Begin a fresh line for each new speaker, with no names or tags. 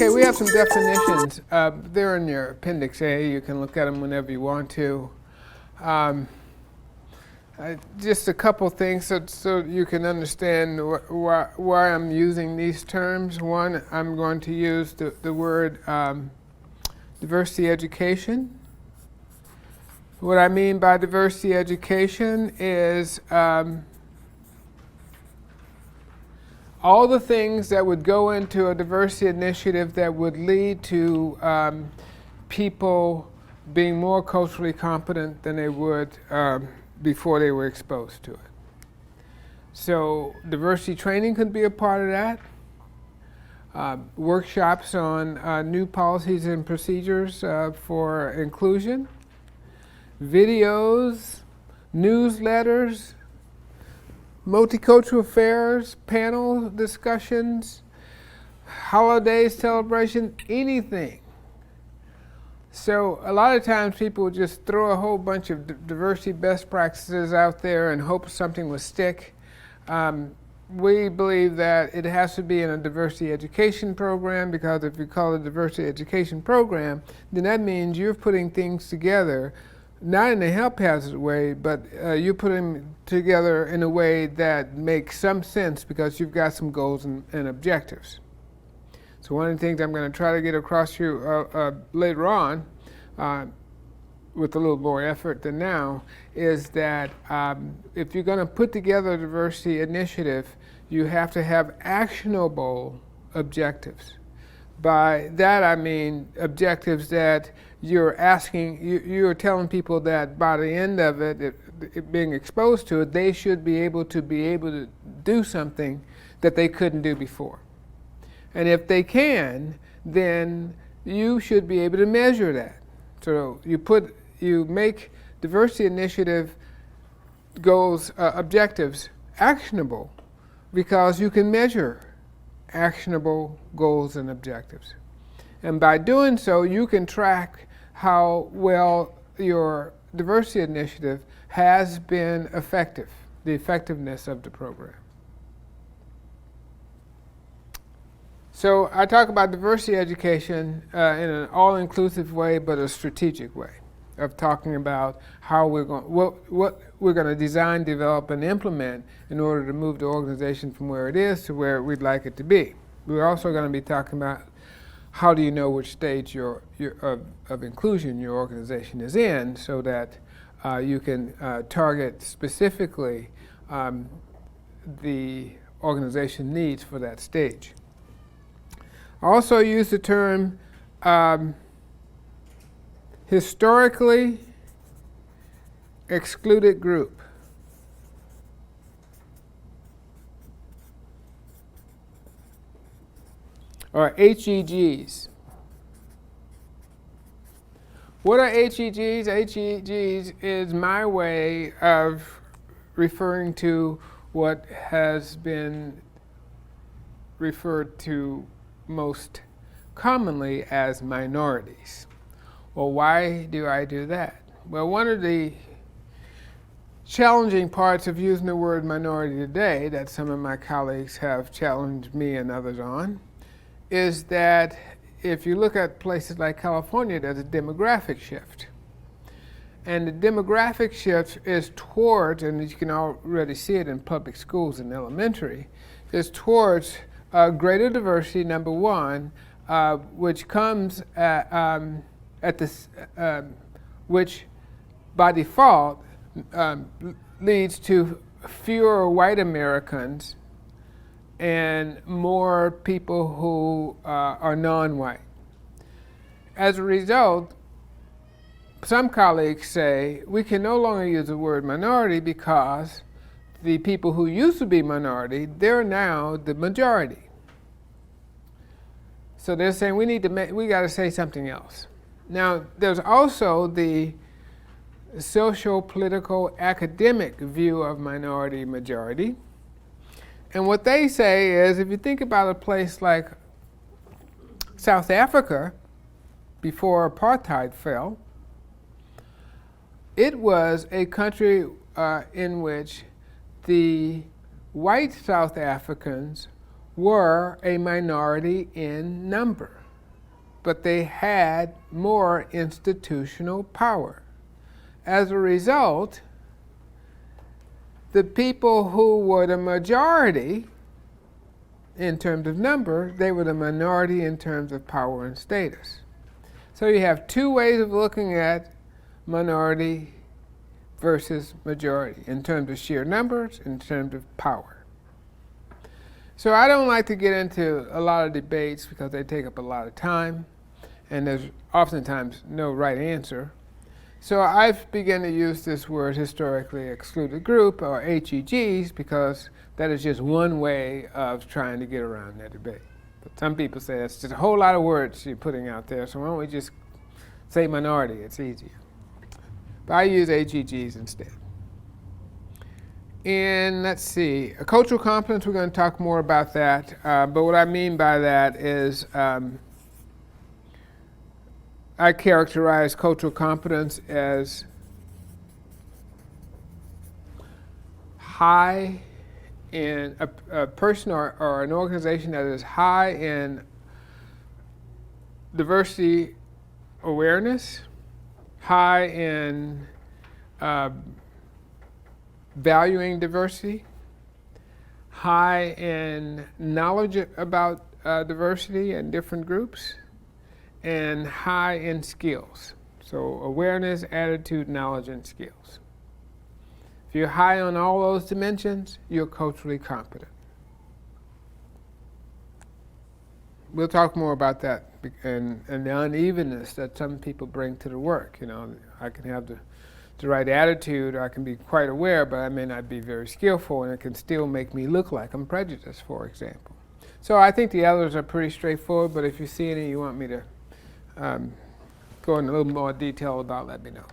Okay, we have some definitions. They're in your Appendix A. You can look at them whenever you want to. Just a couple things so you can understand why I'm using these terms. One, I'm going to use the word diversity education. What I mean by diversity education is all the things that would go into a diversity initiative that would lead to people being more culturally competent than they would before they were exposed to it. So diversity training could be a part of that. Workshops on new policies and procedures for inclusion. Videos, newsletters, multicultural affairs, panel discussions, holidays, celebration, anything. So a lot of times people just throw a whole bunch of diversity best practices out there and hope something will stick. We believe that it has to be in a diversity education program, because if you call it a diversity education program, then that means you're putting things together not in a haphazard way, but you put them together in a way that makes some sense because you've got some goals and objectives. So one of the things I'm going to try to get across to you later on, with a little more effort than now, is that if you're going to put together a diversity initiative, you have to have actionable objectives. By that I mean objectives that you're asking, you're telling people that by the end of it being exposed to it, they should be able to do something that they couldn't do before. And if they can, then you should be able to measure that. So you make diversity initiative goals, objectives actionable, because you can measure actionable goals and objectives. And by doing so, you can track how well your diversity initiative has been effective, the effectiveness of the program. So I talk about diversity education in an all-inclusive way, but a strategic way of talking about how we're going, what we're going to design, develop, and implement in order to move the organization from where it is to where we'd like it to be. We're also going to be talking about how do you know which stage of inclusion your organization is in, so that you can target specifically the organization needs for that stage. I also use the term historically excluded group. Or HEGs. What are HEGs? HEGs is my way of referring to what has been referred to most commonly as minorities. Well, why do I do that? Well, one of the challenging parts of using the word minority today, that some of my colleagues have challenged me and others on, is that if you look at places like California, there's a demographic shift. And the demographic shift is towards, and you can already see it in public schools and elementary, is towards greater diversity, number one, which comes which by default leads to fewer white Americans and more people who are non-white. As a result, some colleagues say we can no longer use the word minority because the people who used to be minority, they're now the majority. So they're saying we got to say something else. Now, there's also the social, political, academic view of minority majority. And what they say is, if you think about a place like South Africa, before apartheid fell, it was a country in which the white South Africans were a minority in number. but they had more institutional power. As a result, the people who were the majority in terms of number, they were the minority in terms of power and status. So you have two ways of looking at minority versus majority, in terms of sheer numbers, in terms of power. So I don't like to get into a lot of debates because they take up a lot of time, and there's oftentimes no right answer. So I've begun to use this word, historically excluded group, or HEGs, because that is just one way of trying to get around that debate. But some people say that's just a whole lot of words you're putting out there, so why don't we just say minority, it's easier. But I use HEGs instead. And let's see, cultural competence, we're going to talk more about that. But what I mean by that is I characterize cultural competence as high in a person or an organization that is high in diversity awareness, high in valuing diversity, high in knowledge about diversity and different groups, and high in skills. So awareness, attitude, knowledge, and skills. If you're high on all those dimensions, you're culturally competent. We'll talk more about that and the unevenness that some people bring to the work. You know, I can have the right attitude, I can be quite aware, but I may not be very skillful, and it can still make me look like I'm prejudiced, for example. So I think the others are pretty straightforward, but if you see any you want me to go in a little more detail about, let me know.